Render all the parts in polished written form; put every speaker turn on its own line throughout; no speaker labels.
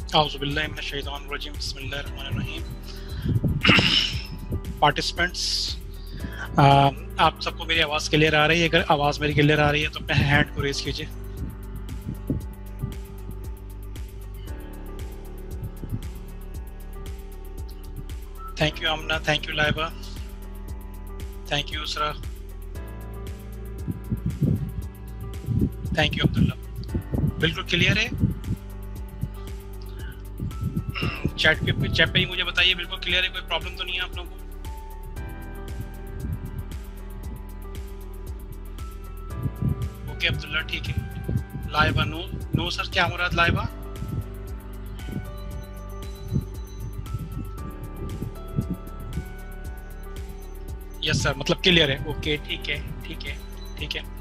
औज़ुबिल्लाहि मिनश्शैतानिर्रजीम बिस्मिल्लाहिर्रहमानिर्रहीम। पार्टिसिपेंट्स, आप सबको मेरी आवाज़ क्लियर आ रही है? अगर आवाज़ मेरी क्लियर आ रही है तो अपने हैंड को रेज कीजिए। Thank you Aamna, thank you Laiba, thank you Usra, thank you Abdullah. बिल्कुल क्लियर है? चैट पे ही मुझे बताइए बिल्कुल क्लियर है, कोई प्रॉब्लम तो नहीं है आप लोगों को? ओके अब्दुल्ला, ठीक है। लाइबा नो नो सर, क्या मुराद लाइबा? यस सर, मतलब क्लियर है। ओके ठीक है, ठीक है, ठीक है।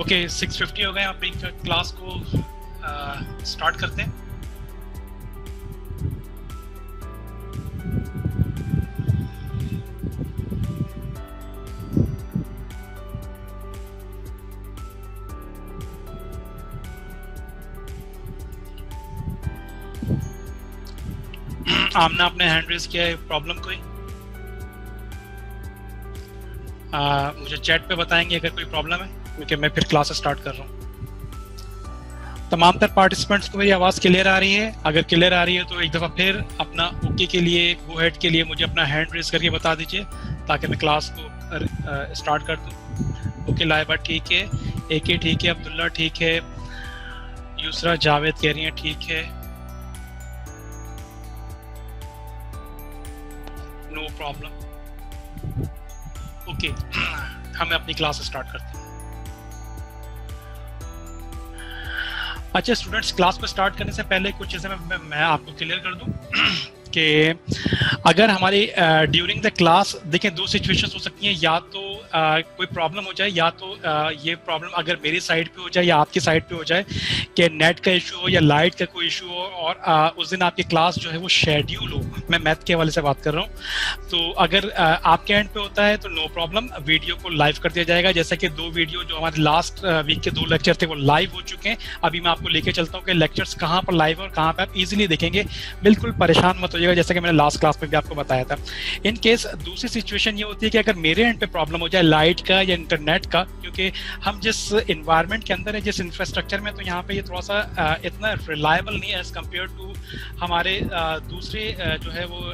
ओके 6:50 हो गए, अपनी क्लास को स्टार्ट करते हैं। आमना आपने हैंड रेज किया है, प्रॉब्लम कोई? मुझे चैट पे बताएंगे अगर कोई प्रॉब्लम है, क्योंकि मैं फिर क्लास स्टार्ट कर रहा हूँ। तमाम तर पार्टिसिपेंट्स को मेरी आवाज़ क्लियर आ रही है? अगर क्लियर आ रही है तो एक दफ़ा फिर अपना ओके के लिए, गो हेड के लिए मुझे अपना हैंड रेज करके बता दीजिए ताकि मैं क्लास को स्टार्ट कर दूँ। ओके लाइबा ठीक है, एके ठीक है, अब्दुल्ला ठीक है, यूसरा जावेद कह रही हैं ठीक है, नो प्रॉब्लम। ओके हम अपनी क्लास स्टार्ट करते हैं। अच्छा स्टूडेंट्स, क्लास को स्टार्ट करने से पहले कुछ चीज़ें मैं आपको क्लियर कर दूं कि अगर हमारी ड्यूरिंग द क्लास, देखें दो सिचुएशंस हो सकती हैं, या तो कोई प्रॉब्लम हो जाए, या तो ये प्रॉब्लम अगर मेरी साइड पे हो जाए या आपकी साइड पे हो जाए कि नेट का इशू हो या लाइट का कोई इशू हो, और उस दिन आपकी क्लास जो है वो शेड्यूल हो। मैं मैथ के हवाले से बात कर रहा हूँ, तो अगर आपके एंड पे होता है तो नो प्रॉब्लम, वीडियो को लाइव कर दिया जाएगा। जैसे कि दो वीडियो जो हमारे लास्ट वीक के 2 लेक्चर थे वो लाइव हो चुके हैं। अभी मैं आपको लेके चलता हूँ कि लेक्चर्स कहाँ पर लाइव और कहाँ पर आप इजीली देखेंगे। बिल्कुल परेशान मत होइएगा, जैसे कि मैंने लास्ट क्लास में भी आपको बताया था। इन केस दूसरी सिचुएशन ये होती है कि अगर मेरे एंड पे प्रॉब्लम हो जाए लाइट का या इंटरनेट का, क्योंकि हम जिस इन्वायरमेंट के अंदर है, जिस इंफ्रास्ट्रक्चर में, तो यहाँ पे ये थोड़ा सा इतना रिलायबल नहीं है एज कम्पेयर टू हमारे दूसरे जो है वो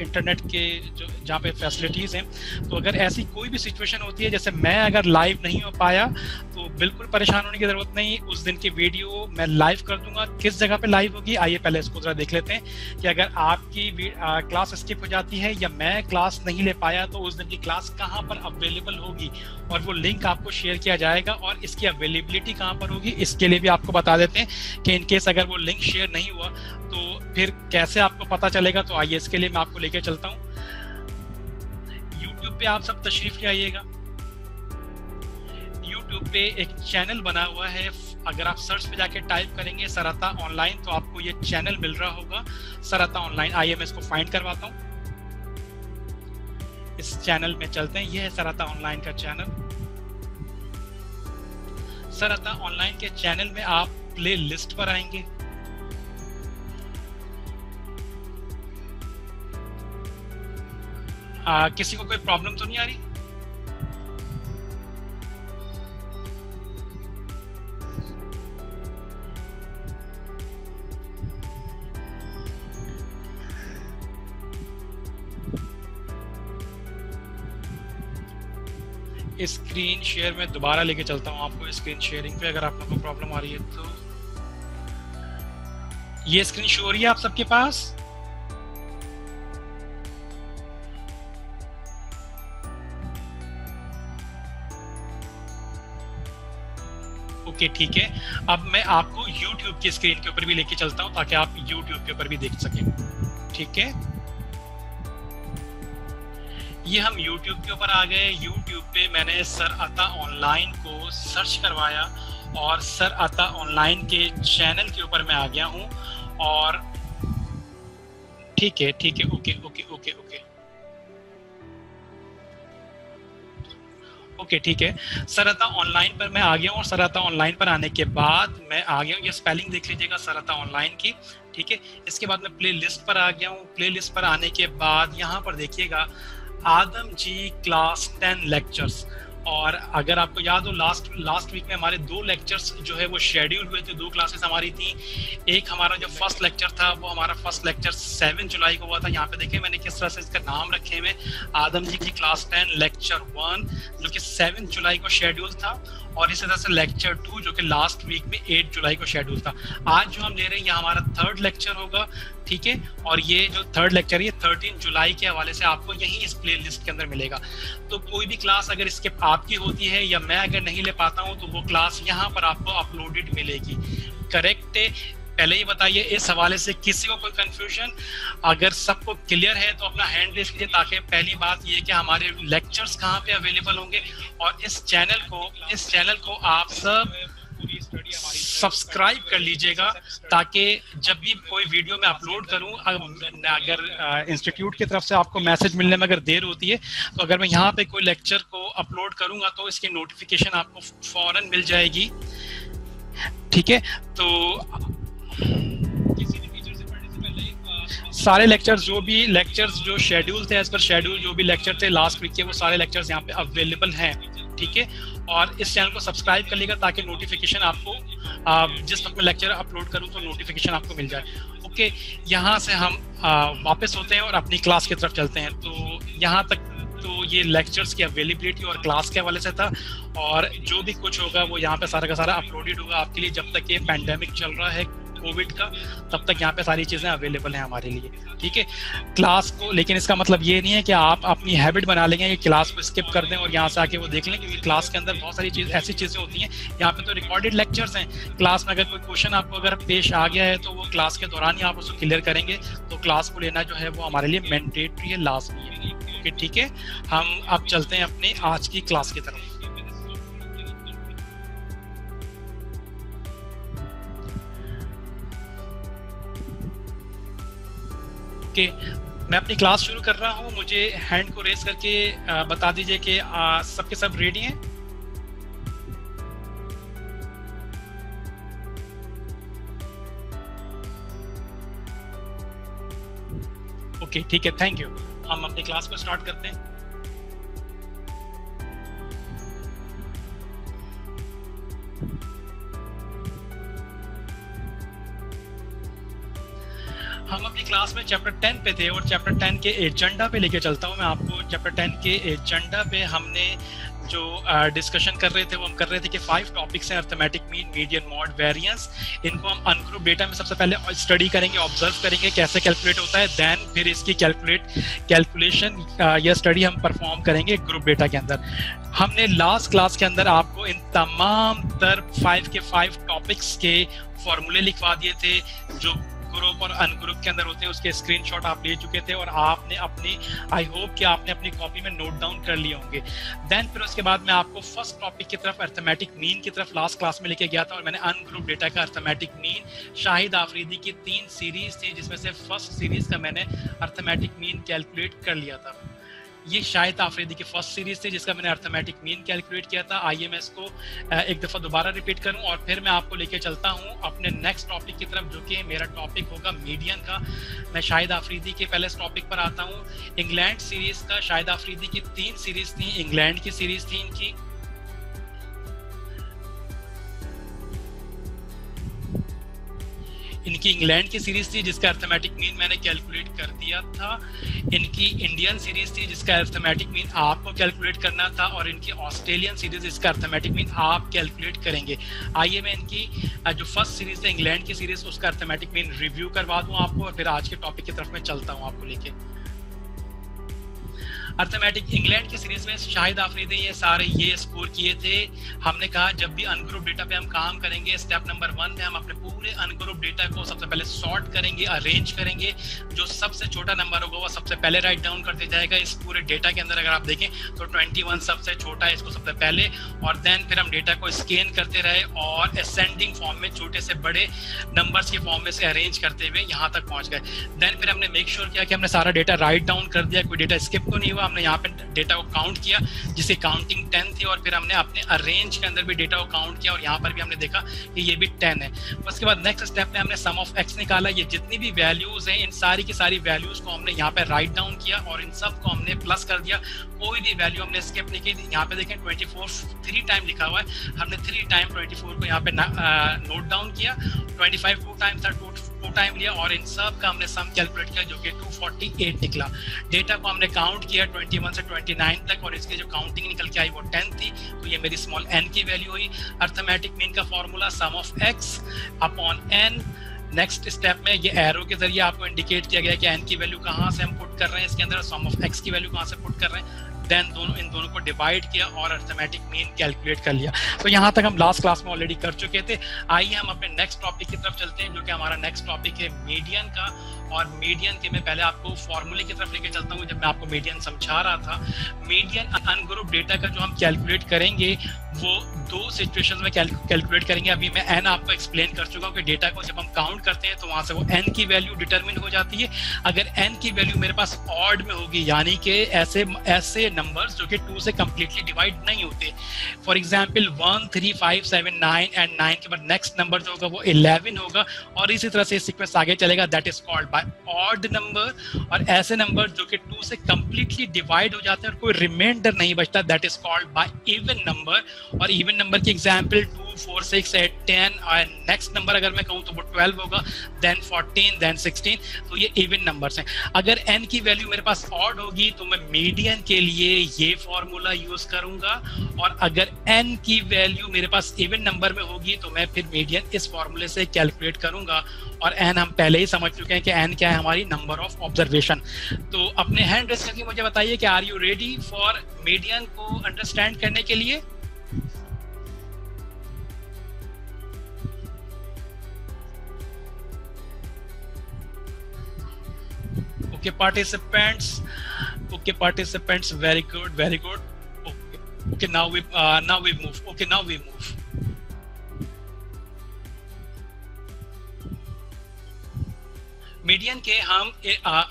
इंटरनेट के जो जहाँ पे फैसिलिटीज़ हैं। तो अगर ऐसी कोई भी सिचुएशन होती है, जैसे मैं अगर लाइव नहीं हो पाया, तो बिल्कुल परेशान होने की ज़रूरत नहीं। उस दिन की वीडियो मैं लाइव कर दूंगा। किस जगह पे लाइव होगी, आइए पहले इसको ज़रा देख लेते हैं कि अगर आपकी क्लास स्किप हो जाती है या मैं क्लास नहीं ले पाया तो उस दिन की क्लास कहाँ पर अवेलेबल होगी, और वो लिंक आपको शेयर किया जाएगा, और इसकी अवेलेबिलिटी कहाँ पर होगी इसके लिए भी आपको बता देते हैं कि इनकेस अगर वो लिंक शेयर नहीं हुआ तो फिर कैसे आपको पता चलेगा। तो आइए इसके लिए मैं आपको लेके चलता हूँ। यूट्यूब पे आप सब तशरीफ ले आइएगा। यूट्यूब पे एक चैनल बना हुआ है, अगर आप सर्च पे जाके टाइप करेंगे सराता ऑनलाइन तो आपको ये चैनल मिल रहा होगा, सराता ऑनलाइन। आइए मैं इसको फाइंड करवाता हूँ। इस चैनल में चलते हैं, ये है सराता ऑनलाइन का चैनल। सराता ऑनलाइन के चैनल में आप प्ले लिस्ट पर आएंगे। किसी को कोई प्रॉब्लम तो नहीं आ रही? स्क्रीन शेयर में दोबारा लेके चलता हूँ आपको स्क्रीन शेयरिंग पे, अगर आप लोगों को प्रॉब्लम आ रही है तो। ये स्क्रीन शो हो रही है आप सबके पास? ओके ठीक है, अब मैं आपको YouTube की स्क्रीन के ऊपर भी लेके चलता हूँ ताकि आप YouTube के ऊपर भी देख सकें। ठीक है, ये हम YouTube के ऊपर आ गए। YouTube पे मैंने सर अता ऑनलाइन को सर्च करवाया और सर अता ऑनलाइन के चैनल के ऊपर मैं आ गया हूँ। और ठीक है, okay okay okay okay. Okay ठीक है, सरता ऑनलाइन पर मैं आ गया हूँ और सरता ऑनलाइन पर आने के बाद मैं आ गया हूँ, ये स्पेलिंग देख लीजिएगा सरता ऑनलाइन की, ठीक है। इसके बाद मैं प्ले लिस्ट पर आ गया हूँ। प्ले लिस्ट पर आने के बाद यहाँ पर देखिएगा आदम जी क्लास 10 लेक्चर्स, और अगर आपको याद हो लास्ट वीक में हमारे 2 लेक्चर्स जो है वो शेड्यूल हुए थे, 2 क्लासेस हमारी थी। एक हमारा जो फर्स्ट लेक्चर था वो हमारा फर्स्ट लेक्चर 7 जुलाई को हुआ था। यहाँ पे देखिए मैंने किस तरह से इसका नाम रखे हुए, आदम जी की क्लास 10 लेक्चर 1 जो कि 7 जुलाई को शेड्यूल था, और इसी तरह से लेक्चर 2 जो कि लास्ट वीक में 8 जुलाई को शेड्यूल था। आज जो हम ले रहे हैं ये हमारा 3rd लेक्चर होगा, ठीक है। और ये जो 3rd लेक्चर ये 13 जुलाई के हवाले से आपको यहीं इस प्ले लिस्ट के अंदर मिलेगा। तो कोई भी क्लास अगर इसके आपकी होती है या मैं अगर नहीं ले पाता हूँ तो वो क्लास यहाँ पर आपको अपलोडेड मिलेगी, करेक्ट है। पहले ही बताइए इस हवाले से किसी को कोई कंफ्यूजन, अगर सबको क्लियर है तो अपना हैंड रेज कीजिए, ताकि पहली बात ये कि हमारे लेक्चर्स कहाँ पे अवेलेबल होंगे, और इस चैनल को आप सब सब्सक्राइब कर लीजिएगा, ताकि जब भी कोई वीडियो मैं अपलोड करूं, अगर इंस्टीट्यूट की तरफ से आपको मैसेज मिलने में अगर देर होती है तो अगर मैं यहाँ पे कोई लेक्चर को अपलोड करूंगा तो इसकी नोटिफिकेशन आपको फौरन मिल जाएगी, ठीक है। तो सारे लेक्चर्स जो शेड्यूल थे, एज पर शेड्यूल जो भी लेक्चर थे लास्ट वीक के, वो सारे लेक्चर्स यहाँ पे अवेलेबल हैं, ठीक है। और इस चैनल को सब्सक्राइब कर लीजिएगा ताकि नोटिफिकेशन आपको जिस वक्त मैं लेक्चर अपलोड करूँ तो नोटिफिकेशन आपको मिल जाए। ओके, यहाँ से हम वापस होते हैं और अपनी क्लास की तरफ चलते हैं। तो यहाँ तक तो ये लेक्चर्स की अवेलेबिलिटी और क्लास के हवाले से था, और जो भी कुछ होगा वो यहाँ पे सारा का सारा अपलोडेड होगा आपके लिए। जब तक ये पैंडेमिक चल रहा है कोविड का, तब तक यहाँ पे सारी चीजें अवेलेबल हैं हमारे लिए, ठीक है। क्लास को, लेकिन इसका मतलब ये नहीं है कि आप अपनी हैबिट बना लेंगे कि क्लास को स्किप कर दें और यहाँ से आके वो देख लें, क्योंकि क्लास के अंदर बहुत सारी ऐसी चीजें होती हैं। यहाँ पे तो रिकॉर्डेड लेक्चर्स हैं, क्लास में अगर कोई क्वेश्चन आपको अगर पेश आ गया है तो वो क्लास के दौरान ही आप उसको क्लियर करेंगे। तो क्लास को लेना जो है वो हमारे लिए मैंडेटरी है, लाजमी है, ओके ठीक है। हम अब चलते हैं अपने आज की क्लास की तरफ। मैं अपनी क्लास शुरू कर रहा हूं, मुझे हैंड को रेस करके बता दीजिए कि सबके सब रेडी हैं। ओके ठीक है, थैंक यू। हम अपनी क्लास को स्टार्ट करते हैं। हम अपनी क्लास में चैप्टर 10 पे थे, और चैप्टर 10 के एजेंडा पे लेके चलता हूँ मैं आपको। चैप्टर 10 के एजेंडा पे हमने जो डिस्कशन कर रहे थे वो हम कर रहे थे कि 5 टॉपिक्स हैं, arithmetic mean, median, mod, variance. इनको हम अनग्रुप डेटा में सबसे पहले स्टडी करेंगे, ऑब्जर्व करेंगे कैसे कैलकुलेट होता है, देन फिर इसकी कैलकुलेशन या स्टडी हम परफॉर्म करेंगे ग्रुप डेटा के अंदर। हमने लास्ट क्लास के अंदर आपको इन तमाम तर 5 के 5 टॉपिक्स के फॉर्मूले लिखवा दिए थे, जो ग्रुप और अनग्रुप के अंदर होते हैं। उसके स्क्रीनशॉट आप ले चुके थे और आपने अपनी, आई होप कि आपने अपनी कॉपी में नोट डाउन कर लिए होंगे। देन फिर उसके बाद मैं आपको फर्स्ट टॉपिक की तरफ, अर्थमेटिक मीन की तरफ लास्ट क्लास में लेके गया था, और मैंने अनग्रुप डेटा का अर्थमेटिक मीन, शाहिद आफरीदी की 3 सीरीज थी, जिसमें से फर्स्ट सीरीज का मैंने अर्थमेटिक मीन कैलकुलेट कर लिया था। ये शाहिद आफरीदी की फर्स्ट सीरीज थी जिसका मैंने अर्थमेटिक मीन कैलकुलेट किया था। आइए मैं इसको एक दफ़ा दोबारा रिपीट करूं, और फिर मैं आपको लेके चलता हूं अपने नेक्स्ट टॉपिक की तरफ, जो कि मेरा टॉपिक होगा मीडियन का। मैं शाहिद आफरीदी के पहले इस टॉपिक पर आता हूं। इंग्लैंड सीरीज का, शाहिद आफरीदी की 3 सीरीज थी, इंग्लैंड की सीरीज थी इनकी। इनकी इंग्लैंड की सीरीज थी जिसका अर्थमेटिक मीन मैंने कैलकुलेट कर दिया था। इनकी इंडियन सीरीज थी जिसका अर्थमेटिक मीन आपको कैलकुलेट करना था, और इनकी ऑस्ट्रेलियन सीरीज जिसका अर्थमेटिक मीन आप कैलकुलेट करेंगे। आइए मैं इनकी जो फर्स्ट सीरीज है इंग्लैंड की सीरीज, उसका अर्थमेटिक मीन रिव्यू करवा दूं आपको, और फिर आज के टॉपिक की तरफ मैं चलता हूं आपको लेके। अर्थमेटिक इंग्लैंड की सीरीज में शाहिद आफरीदी ये स्कोर किए थे। हमने कहा जब भी अनग्रुप डेटा पे हम काम करेंगे, स्टेप नंबर 1 में हम अपने पूरे अनग्रुप डेटा को सबसे पहले सॉर्ट करेंगे, अरेंज करेंगे। जो सबसे छोटा नंबर होगा वो सबसे पहले राइट डाउन करते जाएगा। इस पूरे डेटा के अंदर अगर आप देखें तो 21 सबसे छोटा है, इसको सबसे पहले, और देन फिर हम डेटा को स्कैन करते रहे और असेंडिंग फॉर्म में छोटे से बड़े नंबर्स के फॉर्म में से अरेंज करते हुए यहाँ तक पहुँच गए। देन फिर हमने मेक श्योर किया कि हमने सारा डेटा राइट डाउन कर दिया, कोई डेटा स्किप तो नहीं हुआ। हमने यहाँ पे डेटा को काउंट किया जिसकी काउंटिंग 10 थी, और फिर हमने अपने अरेंज के अंदर भी डेटा को काउंट किया और यहाँ पर भी हमने देखा कि ये भी 10 है। उसके बाद नेक्स्ट स्टेप में हमने सम ऑफ एक्स निकाला। ये जितनी भी वैल्यूज हैं इन सारी की सारी वैल्यूज को हमने यहाँ पे राइट डाउन किया और इन सब को हमने प्लस कर दिया, कोई भी वैल्यू हमने स्किप नहीं की। यहाँ पे देखें 24 3 टाइम लिखा हुआ है, हमने 3 टाइम 24 को यहाँ पे नोट डाउन किया, 25 2 टाइम था, 2 टाइम लिया और इन सब का हमने सम कैलकुलेट किया जो कि 248 निकला। डेटा को हमने काउंट किया 21 से 29 तक और इसकी जो काउंटिंग निकल के आई वो 10 थी, तो ये मेरी स्मॉल n की वैल्यू हुई। अर्थमेटिक मीन का formula some of x upon n। Next step में ये एरो के जरिए आपको इंडिकेट किया गया कि n की वैल्यू कहाँ से हम पुट कर रहे हैं इसके अंदर, सम ऑफ x की वैल्यू कहाँ से पुट कर रहे हैं, देन इन दोनों को डिवाइड किया और अर्थमेटिक मीन कैलकुलेट कर लिया। तो यहाँ तक हम लास्ट क्लास में ऑलरेडी कर चुके थे। आइए हम अपने नेक्स्ट टॉपिक की तरफ चलते हैं जो कि हमारा नेक्स्ट टॉपिक है मीडियन का। और मीडियन के मैं पहले आपको फॉर्मूले की तरफ लेके चलता हूँ। जब मैं आपको मीडियन समझा रहा था, मीडियन अनग्रुप डेटा का जो हम कैलकुलेट करेंगे वो 2 सिचुएशन में कैलकुलेट करेंगे। अभी मैं n आपको एक्सप्लेन कर चुका हूँ कि डेटा को जब हम काउंट करते हैं तो वहां से वो n की वैल्यू डिटरमिन हो जाती है। अगर n की वैल्यू मेरे पास ऑड में होगी, यानी कि ऐसे नंबर्स जो कि 2 से कंप्लीटली डिवाइड नहीं होते, फॉर एग्जांपल 1 3 5 7 9 एंड 9 के बाद नेक्स्ट नंबर जो होगा वो 11 होगा और इसी तरह से सीक्वेंस आगे चलेगा, that is called by odd number. और ऐसे नंबर जो कि 2 से कंप्लीटली डिवाइड हो जाते हैं और कोई रिमाइंडर नहीं बचता, that is called by even number. और इवन नंबर की एग्जांपल 2 4 6 8 10 और नेक्स्ट नंबर अगर मैं कहूँ तो वो 12 होगा, देन 14 देन 16, तो ये इवन नंबर्स हैं। अगर n की वैल्यू मेरे पास ऑड होगी तो मैं मीडियन के लिए ये फॉर्मूला यूज करूंगा, और अगर n की वैल्यू मेरे पास इवन नंबर में होगी तो मैं फिर मीडियन इस फॉर्मूले से कैलकुलेट करूंगा। और n हम पहले ही समझ चुके हैं कि n क्या है, हमारी नंबर ऑफ ऑब्जर्वेशन। तो अपने हैंड रेस करके मुझे बताइए कि are you ready for median को अंडरस्टैंड करने के लिए? Okay, participants, very good, very good. Okay, now we move. Okay, now we move. Median के हम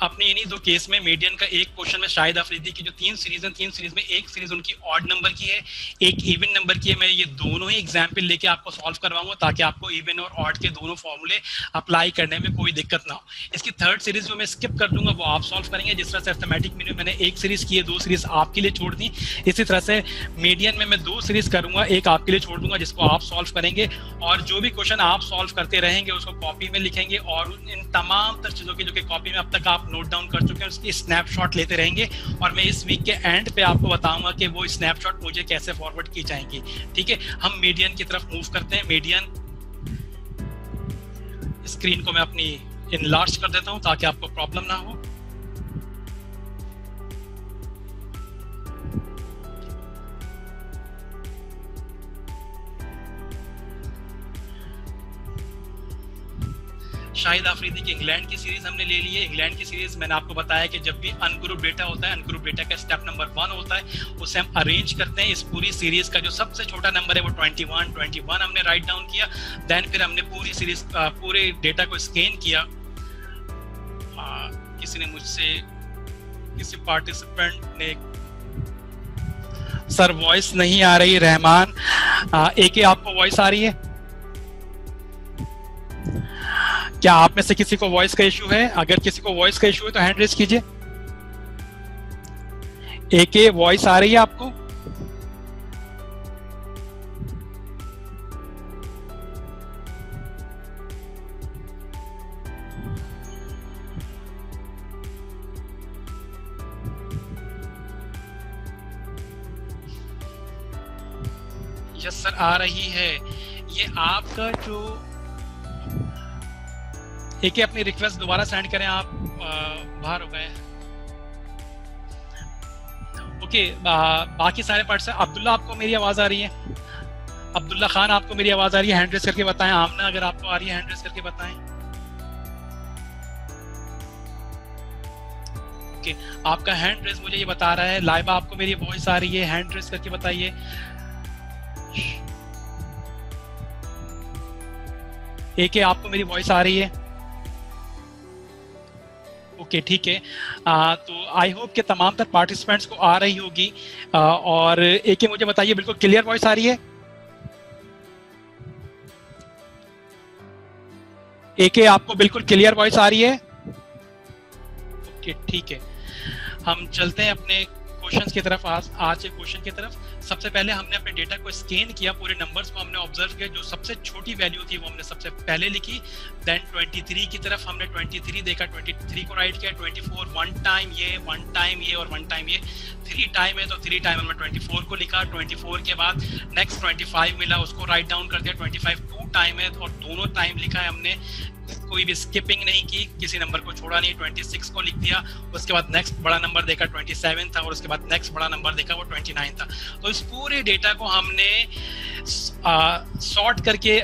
अपने इन्हीं 2 केस में मीडियन का एक क्वेश्चन में शाहिद अफरीदी की जो 3 सीरीज हैं, 3 सीरीज में एक सीरीज उनकी ऑड नंबर की है, एक इवन नंबर की है। मैं ये दोनों ही एग्जाम्पल लेके आपको सॉल्व करवाऊंगा ताकि आपको इवन और ऑड के दोनों फॉर्मूले अप्लाई करने में कोई दिक्कत ना हो। इसकी 3rd सीरीज जो मैं स्किप कर दूंगा वो आप सॉल्व करेंगे। जिस तरह से अर्थमेटिक मीन में मैंने एक सीरीज की है, 2 सीरीज आपके लिए छोड़ दी, इसी तरह से मीडियन में मैं 2 सीरीज करूंगा, एक आपके लिए छोड़ दूंगा जिसको आप सॉल्व करेंगे। और जो भी क्वेश्चन आप सॉल्व करते रहेंगे उसको कॉपी में लिखेंगे और इन तमाम चीजों की जो कि कॉपी में अब तक आप नोट डाउन कर चुके हैं उसकी स्नैपशॉट लेते रहेंगे। और मैं इस वीक के एंड पे आपको बताऊंगा कि वो स्नैपशॉट मुझे कैसे फॉरवर्ड की जाएंगी। ठीक है, हम मीडियन की तरफ मूव करते हैं। मीडियन स्क्रीन को मैं अपनी इनलार्ज कर देता हूं ताकि आपको प्रॉब्लम ना हो। शाहिद आफरीदी की इंग्लैंड की सीरीज हमने ले ली है। इंग्लैंड की सीरीज मैंने आपको बताया कि जब भी अनग्रुप डेटा होता है, अनग्रुप डेटा का स्टेप नंबर 1 होता है, उसे हम अरेंज करते हैं। इस पूरी सीरीज का जो सबसे छोटा नंबर है वो 21 हमने राइट डाउन किया। देन फिर हमने पूरी सीरीज पूरे डेटा को स्कैन किया। किसी ने मुझसे, किसी पार्टिसिपेंट ने, सर वॉइस नहीं आ रही रहमान, एक आपको वॉइस आ रही है? क्या आप में से किसी को वॉइस का इशू है? अगर किसी को वॉइस का इशू है तो हैंड रेज कीजिए। एक वॉइस आ रही है आपको? यस सर आ रही है। ये आपका जो एक अपनी रिक्वेस्ट दोबारा सेंड करें, आप बाहर हो गए। ओके, बाकी सारे पार्ट से अब्दुल्ला आपको मेरी आवाज आ रही है? अब्दुल्ला खान आपको मेरी आवाज आ रही है? हैंड रेज करके बताएं। आमना अगर आपको आ रही है हैंड रेज करके बताएं। ओके, आपका हैंड रेज मुझे ये बता रहा है। लाइबा आपको मेरी वॉइस आ रही है? हैंड रेज करके बताइए। एक आपको मेरी वॉइस आ रही है? ओके ठीक है। तो आई होप कि तमाम तर पार्टिसिपेंट्स को आ रही होगी। और एक मुझे बताइए, बिल्कुल क्लियर वॉइस आ रही है? एक आपको बिल्कुल क्लियर वॉइस आ रही है? ओके ठीक है, हम चलते हैं अपने क्वेश्चंस की तरफ। आज के क्वेश्चन की तरफ सबसे पहले हमने अपने डेटा को स्कैन किया, पूरे नंबर्स को हमने ऑब्जर्व किया। जो सबसे छोटी वैल्यू थी वो हमने सबसे पहले लिखी, देन 23 की तरफ हमने 23 देखा, 23 को राइट किया, 24 वन टाइम ये और वन टाइम ये, 3 टाइम है तो 3 टाइम हमने 24 को लिखा। 24 के बाद नेक्स्ट 25 मिला, उसको राइट डाउन कर दिया। 25 2 टाइम है और दोनों टाइम लिखा है हमने, कोई भी स्किपिंग नहीं की, किसी नंबर को छोड़ा नहीं। 26 को लिख दिया, उसके बाद नेक्स्ट बड़ा नंबर देखा 27 था, और उसके बाद नेक्स्ट बड़ा नंबर देखा वो 29 था। तो इस पूरे डेटा को हमने सॉर्ट करके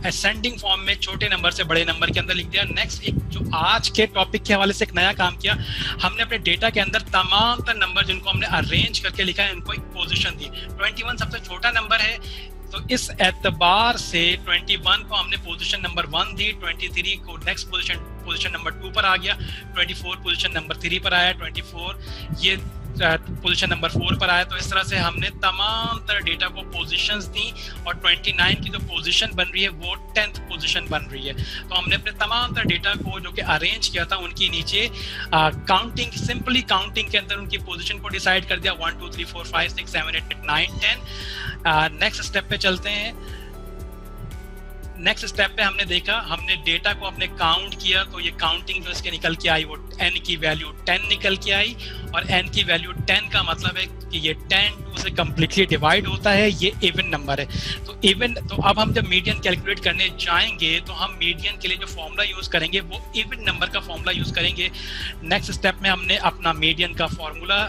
असेंडिंग फॉर्म में छोटे नंबर से बड़े नंबर के अंदर लिख दिया। नेक्स्ट एक जो आज के टॉपिक के हवाले से एक नया काम किया, हमने अपने डेटा के अंदर तमाम तर नंबर जिनको हमने अरेंज करके लिखा है उनको एक पोजीशन दी। 21 सबसे छोटा नंबर है, तो इस एतबार से 21 को हमने पोजीशन नंबर 1 दी, 23 को नेक्स्ट पोजीशन नंबर 2 पर आ गया, 24 पोजीशन नंबर 3 पर आया, 24 ये पोजीशन नंबर 4 पर आया। तो इस तरह से हमने तमाम तरह डेटा को पोजीशंस दी, और 29 की जो पोजीशन बन रही है वो 10th पोजीशन बन रही है। तो हमने अपने तमाम तरह डेटा को जो कि अरेंज किया था उनकी नीचे काउंटिंग, सिंपली काउंटिंग के अंदर उनकी पोजीशन को डिसाइड कर दिया, 1 2 3 4 5 6 7 8 9 10। नेक्स्ट स्टेप पे चलते हैं। नेक्स्ट स्टेप पे हमने देखा, हमने डेटा को अपने काउंट किया, तो ये काउंटिंग जो इसके निकल के आई वो n की वैल्यू 10 निकल के आई, और n की वैल्यू 10 का मतलब है कि ये 10 2 से कंप्लीटली डिवाइड होता है, ये इवन नंबर है। तो इवन, तो अब हम जब मीडियन कैलकुलेट करने जाएंगे तो हम मीडियन के लिए जो फॉर्मूला यूज करेंगे वो इवन नंबर का फॉर्मूला यूज करेंगे। नेक्स्ट स्टेप में हमने अपना मीडियन का फॉर्मूला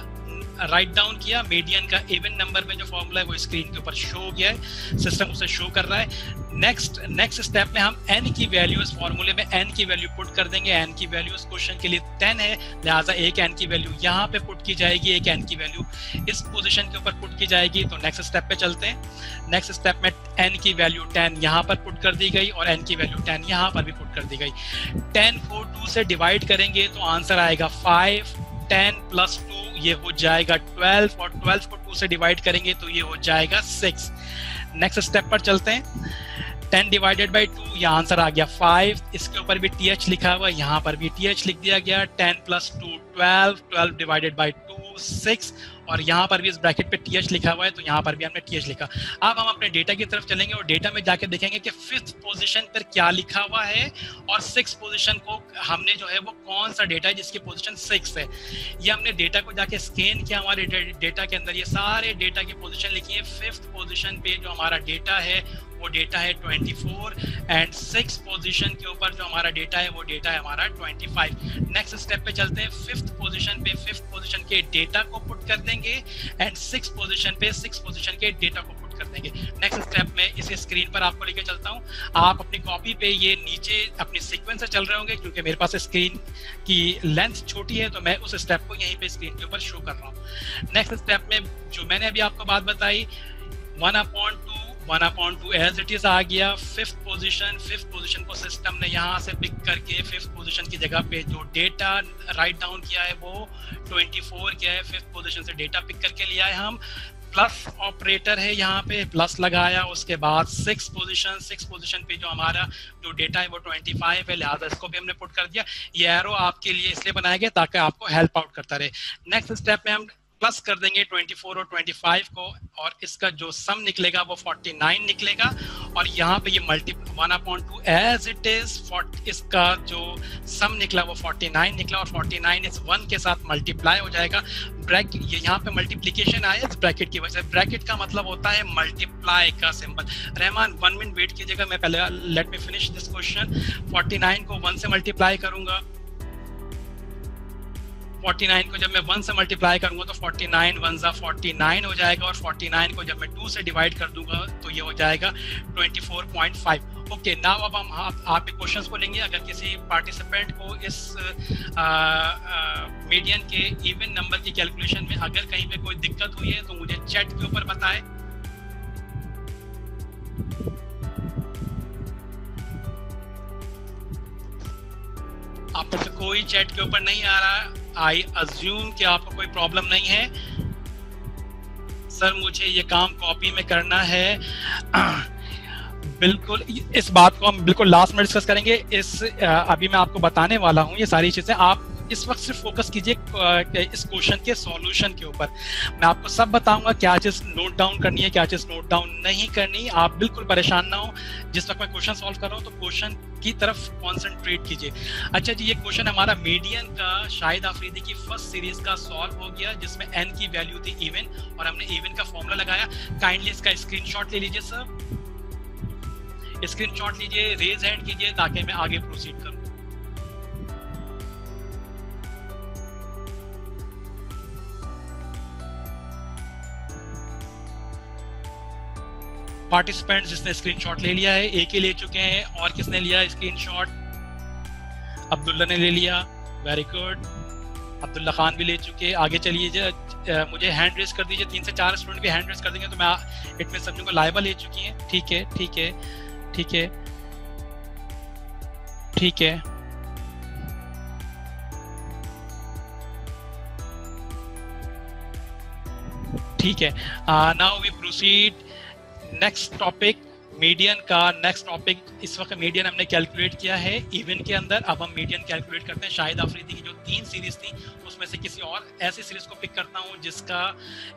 राइट डाउन किया। मीडियन का इवन नंबर में जो फॉर्मूला है वो स्क्रीन के ऊपर शो हो गया है, सिस्टम उसे शो कर रहा है। नेक्स्ट स्टेप में हम n की वैल्यू, इस फॉर्मूले में n की वैल्यू पुट कर देंगे। n की वैल्यू इस क्वेश्चन के लिए 10 है, लिहाजा एक n की वैल्यू यहाँ पे पुट की जाएगी, एक n की वैल्यू इस पोजीशन के ऊपर पुट की जाएगी। तो नेक्स्ट स्टेप पे चलते हैं। नेक्स्ट स्टेप में n की वैल्यू 10 यहाँ पर पुट कर दी गई, और n की वैल्यू 10 यहाँ पर भी पुट कर दी गई। 10 को 2 से डिवाइड करेंगे तो आंसर आएगा 5, 10 + 2 ये हो जाएगा 12, और 12 को 2 से डिवाइड करेंगे तो ये हो जाएगा 6। नेक्स्ट स्टेप पर चलते हैं। 10 डिवाइडेड बाई 2, ये आंसर आ गया 5, इसके ऊपर भी TH लिखा हुआ, यहाँ पर भी TH लिख दिया गया। 10 + 2 12, 12 डिवाइडेड बाई 2 6, और यहाँ पर भी इस ब्रैकेट पे TH लिखा हुआ है, तो यहाँ पर भी हमने TH लिखा। अब हम अपने डेटा की तरफ चलेंगे और डेटा में जाके देखेंगे कि 5th पोजीशन पर क्या लिखा हुआ है, और 6th पोजीशन को हमने जो है वो कौन सा डेटा है जिसकी पोजीशन 6 है। ये हमने डेटा को जाके स्कैन किया, हमारे डेटा के अंदर ये सारे डेटा की पोजीशन लिखी है। 5th पोजीशन पे जो हमारा डेटा है वो डेटा है 24, एंड 6th पोजीशन के ऊपर जो हमारा डेटा है वो डेटा है हमारा 25। नेक्स्ट स्टेप पे चलते हैं। 5th पोजीशन पे 5th पोजीशन के डेटा को पुट कर देंगे, एंड 6th पोजीशन पे 6th पोजीशन के डेटा को पुट कर देंगे। नेक्स्ट स्टेप में इसे स्क्रीन पर आपको लेके चलता हूँ। आप अपनी कॉपी पे ये नीचे अपनी सीक्वेंस से चल रहे होंगे, क्योंकि मेरे पास स्क्रीन की लेंथ छोटी है तो मैं उस स्टेप को यहीं पे स्क्रीन के ऊपर शो कर रहा हूँ। नेक्स्ट स्टेप में जो मैंने अभी आपको बात बताई, 1/2 एज इट इज आ गया। 5th पोजीशन को सिस्टम ने यहाँ से पिक करके 5th पोजीशन की जगह पे जो डेटा राइट डाउन किया है वो 24 किया है। 5th पोजीशन से डेटा पिक करके लिया है हम, प्लस ऑपरेटर है यहाँ पे, प्लस लगाया। उसके बाद 6th पोजीशन पे जो हमारा जो डेटा है वो 25 है, लिहाजा इसको भी हमने पुट कर दिया। ये एरो आपके लिए इसलिए बनाया गया ताकि आपको हेल्प आउट करता रहे। नेक्स्ट स्टेप में हम प्लस कर देंगे 24 और 25 को, और इसका जो सम निकलेगा वो 49 निकलेगा। और यहाँ पे ये 1/2 एज इट इज, इसका जो सम निकला वो 49 निकला, और 49 इस 1 के साथ मल्टीप्लाई हो जाएगा। ब्रैकेट, ये यहाँ पे मल्टीप्लिकेशन आया इस ब्रैकेट की वजह से। ब्रैकेट का मतलब होता है मल्टीप्लाई का सिंबल। रहमान 1 मिनट वेट कीजिएगा, मैं पहले let me finish this question. 49 को 1 से मल्टीप्लाई करूंगा, 49 को जब मैं 1 से मल्टीप्लाई करूंगा तो 49 1 ज़ा 49 हो जाएगा, और 49 को जब मैं 2 से डिवाइड कर दूंगा तो ये हो जाएगा 24.5। ओके, नाउ अब हम आप क्वेश्चंस को लेंगे। अगर किसी पार्टिसिपेंट को इस मीडियन के इवन नंबर की कैलकुलेशन में अगर कहीं पे कोई दिक्कत हुई है तो मुझे चैट के ऊपर बताएं। आप में से कोई चैट के ऊपर नहीं आ रहा। आई अज्यूम कि आपको कोई प्रॉब्लम नहीं है। सर मुझे ये काम कॉपी में करना है। बिल्कुल, इस बात को हम बिल्कुल लास्ट में डिस्कस करेंगे। अभी मैं आपको बताने वाला हूँ ये सारी चीजें। आप इस वक्त सिर्फ फोकस कीजिए इस क्वेश्चन के सॉल्यूशन के ऊपर। मैं आपको सब बताऊंगा क्या चीज नोट डाउन करनी है, क्या चीज नोट डाउन नहीं करनी। आप बिल्कुल परेशान ना हो। जिस वक्त मैं क्वेश्चन सॉल्व कर रहा हूँ तो क्वेश्चन की तरफ कॉन्सेंट्रेट कीजिए। अच्छा जी, ये क्वेश्चन हमारा मीडियन का शाहिद आफरीदी की फर्स्ट सीरीज का सॉल्व हो गया, जिसमें n की वैल्यू थी इवन, और हमने इवन का फॉर्मूला लगाया। काइंडली इसका स्क्रीनशॉट ले लीजिए सर, स्क्रीनशॉट लीजिए, रेज हैंड कीजिए ताकि मैं आगे प्रोसीड करूं। पार्टिसिपेंट्स जिसने स्क्रीनशॉट ले लिया है, एक ही ले चुके हैं। और किसने लिया स्क्रीनशॉट? अब्दुल्ला ने ले लिया, वेरी गुड। अब्दुल्ला खान भी ले चुके। आगे चलिए, मुझे हैंड रेज कर दीजिए। 3 से 4 स्टूडेंट भी हैंड रेज कर देंगे तो मैं इट में समझूंगा लाइबा ले चुकी हैं। ठीक है ठीक है ठीक है ठीक है। ठीक है, now we proceed next topic, median का नेक्स्ट टॉपिक। इस वक्त मीडियन हमने कैलकुलेट किया है इवन के अंदर। अब हम मीडियन कैलकुलेट करते हैं। शाहिद आफरीदी की जो 3 सीरीज थी उसमें से किसी और ऐसी सीरीज को पिक करता हूं जिसका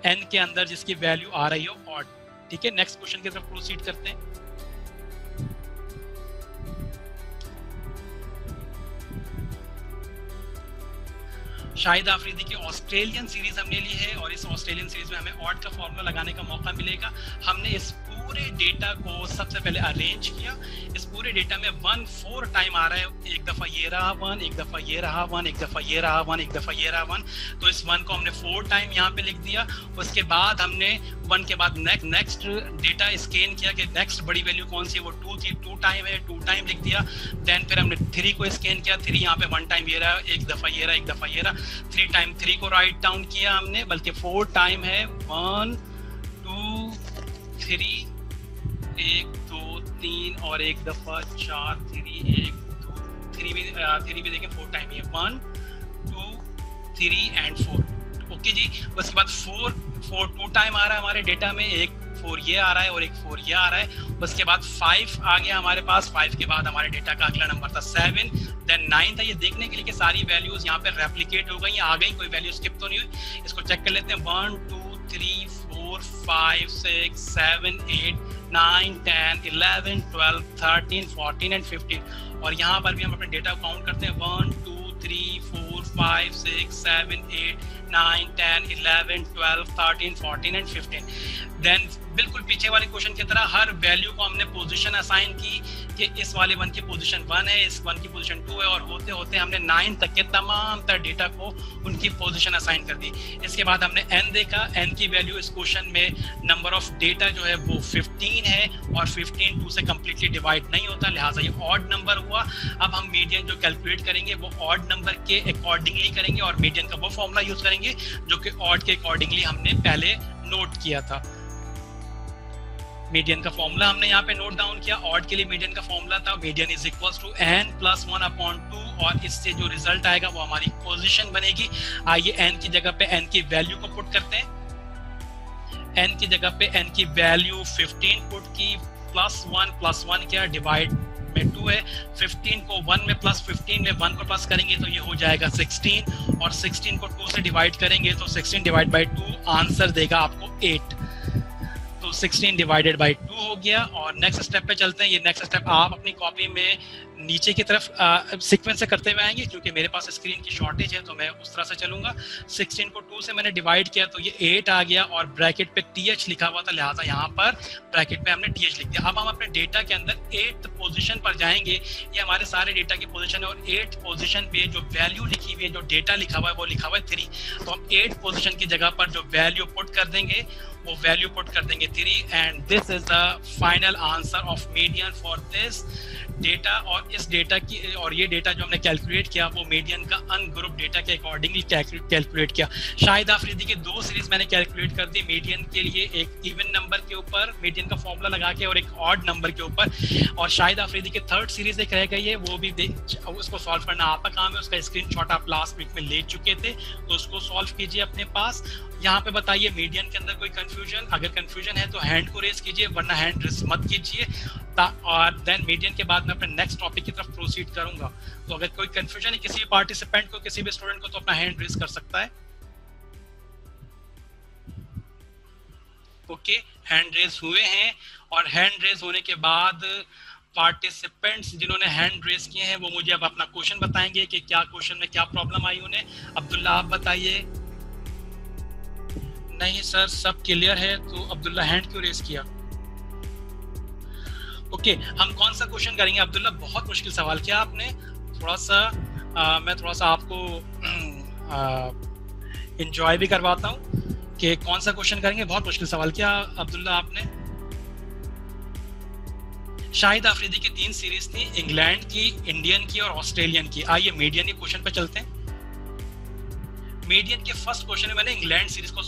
n के अंदर जिसकी वैल्यू आ रही हो ऑड। ठीक है, नेक्स्ट क्वेश्चन की तरफ प्रोसीड करते हैं। शाहिद आफरीदी की ऑस्ट्रेलियन सीरीज हमने ली है और इस ऑस्ट्रेलियन सीरीज में हमें ऑड का फॉर्मूला लगाने का मौका मिलेगा। हमने इस पूरे डेटा को सबसे पहले अरेंज किया। इस पूरे डेटा में 1 4 टाइम आ रहा है। एक दफा ये रहा 1, एक दफा ये रहा 1, एक दफा ये रहा 1, एक दफा ये रहा 1। तो इस 1 को हमने 4 टाइम यहाँ पे लिख दिया। उसके बाद हमने 1 के बाद नेक्स्ट डेटा स्कैन किया कि नेक्स्ट बड़ी वैल्यू कौन सी है, वो 2 थी, 2 टाइम है, 2 टाइम लिख दिया। देन फिर हमने 3 को स्कैन किया। 3 यहाँ पे 1 टाइम ये रहा, एक दफा ये रहा, एक दफा ये रहा। 3 टाइम 3 को राइट डाउन किया हमने, बल्कि 4 टाइम है। 1 2 3, 1 2 3 और एक दफा 4 3 1 2 3 भी देखें 4 टाइम ये 1 2 3 एंड 4। ओके जी, उसके बाद 4 2 टाइम आ रहा है हमारे डेटा में। एक 4 ये आ रहा है और एक 4 ये आ रहा है। उसके बाद 5 आ गया हमारे पास। 5 के बाद हमारे डेटा का अगला नंबर था 7, देन 9 था। ये देखने के लिए कि सारी वैल्यूज यहाँ पे रेप्लिकेट हो गई, आ गई, कोई वैल्यू स्किप तो नहीं हुई। इसको चेक कर लेते हैं। 1 2 3 4 5 6 7 8 9 10 11 12 13 14 एंड 15। और यहाँ पर भी हम अपने डेटा को काउंट करते हैं। 1 2 3 4 5 6 7 8 9 10 11 12 13 14 एंड 15। देन बिल्कुल पीछे वाले क्वेश्चन की तरह हर वैल्यू को हमने पोजीशन असाइन की कि इस वाले 1 की पोजीशन 1 है, इस 1 की पोजीशन 2 है, और होते होते हमने 9 तक के तमाम तर डेटा को उनकी पोजीशन असाइन कर दी। इसके बाद हमने n देखा। n की वैल्यू इस क्वेश्चन में नंबर ऑफ डेटा जो है वो 15 है और 15 2 से कंप्लीटली डिवाइड नहीं होता, लिहाजा ये ऑड नंबर हुआ। अब हम मीडियन जो कैलकुलेट करेंगे वो ऑड नंबर के अकॉर्डिंगली करेंगे और मीडियन का वो फॉर्मूला यूज करेंगे जो कि ऑड के अकॉर्डिंगली हमने पहले नोट किया था। मीडियन का फॉर्मूला हमने यहाँ पे नोट डाउन किया। ऑड के लिए मीडियन का फॉर्मूला था median is equals to n plus 1/2 और इससे जो रिजल्ट आएगा वो हमारी पोजीशन बनेगी। आइए n की जगह पे n की वैल्यू को पुट करते हैं। n की जगह पे n की वैल्यू 15 पुट की, प्लस 1 क्या डिवाइड में 2 है। 15 को 1 में प्लस 15 में 1 को प्लस करेंगे तो ये हो जाएगा 16 और 16 को 2 से डिवाइड करेंगे तो 16 डिवाइड बाई 2 आंसर देगा आपको 8। तो 16 डिवाइडेड बाई 2 हो गया। और नेक्स्ट स्टेप पे चलते हैं। ये नेक्स्ट स्टेप आप अपनी कॉपी में नीचे की तरफ सीक्वेंस से करते हुए आएंगे, क्योंकि मेरे पास स्क्रीन की शॉर्टेज है तो मैं उस तरह से चलूंगा। 16 को 2 से मैंने डिवाइड किया तो ये 8 आ गया और ब्रैकेट पे TH लिखा हुआ था, लिहाजा यहाँ पर ब्रैकेट पे हमने TH लिख दिया। अब हम अपने डेटा के अंदर 8th पोजीशन पर जाएंगे। ये हमारे सारे डेटा की पोजीशन है और 8th पोजीशन पे जो वैल्यू लिखी हुई है, जो डेटा लिखा हुआ है वो लिखा हुआ है 3। तो हम 8th पोजीशन की जगह पर जो वैल्यू पुट कर देंगे वो वैल्यू पुट कर देंगे 3 and this is the final answer of median for this data. और इस डेटा की और ये डेटा जो हमने कैलकुलेट किया वो मीडियन का अनग्रुप डेटा के अकॉर्डिंगली कैलकुलेट किया। शाहिद आफरीदी की 2 सीरीज मैंने कैलकुलेट कर दी मीडियन के लिए, एक इवन नंबर के ऊपर मीडियन का फॉर्मूला लगा के और एक ऑड नंबर के ऊपर, और शाहिद आफरीदी की 3rd सीरीज एक रह गई है, वो भी उसको सॉल्व करना आपका काम है। उसका स्क्रीनशॉट आप लास्ट वीक में ले चुके थे, तो उसको सॉल्व कीजिए अपने पास। यहाँ पे बताइए मीडियन के अंदर कोई कंफ्यूजन, अगर कंफ्यूजन है तो हैंड को रेज कीजिए, वरना हैंड रेज मत कीजिए। और देन मीडियन के बाद मैं अपने नेक्स्ट टॉपिक की तरफ प्रोसीड करूंगा। तो अगर कोई कंफ्यूजन है किसी भी पार्टिसिपेंट को, किसी भी स्टूडेंट को, तो अपना हैंड रेज कर सकता है। ओके, हैंड रेज हुए हैं, और हैंड रेज होने के बाद पार्टिसिपेंट्स जिन्होंने हैंड रेज किए हैं वो मुझे अब अपना क्वेश्चन बताएंगे कि क्या क्वेश्चन में क्या प्रॉब्लम आई उन्हें। अब्दुल्ला आप बताइए। नहीं सर, सब क्लियर है, तो अब्दुल्ला हैंड क्यों रेज किया? ओके, हम कौन सा क्वेश्चन करेंगे अब्दुल्ला? बहुत मुश्किल सवाल किया आपने, थोड़ा सा मैं थोड़ा सा आपको एंजॉय भी करवाता हूँ कि कौन सा क्वेश्चन करेंगे। बहुत मुश्किल सवाल किया अब्दुल्ला आपने। शाहिद आफरीदी की 3 सीरीज थी, इंग्लैंड की, इंडियन की और ऑस्ट्रेलियन की। आइए मीडियन के क्वेश्चन पे चलते हैं। मीडियन के फर्स्ट क्वेश्चन में मैंने इंग्लैंड सीरीज को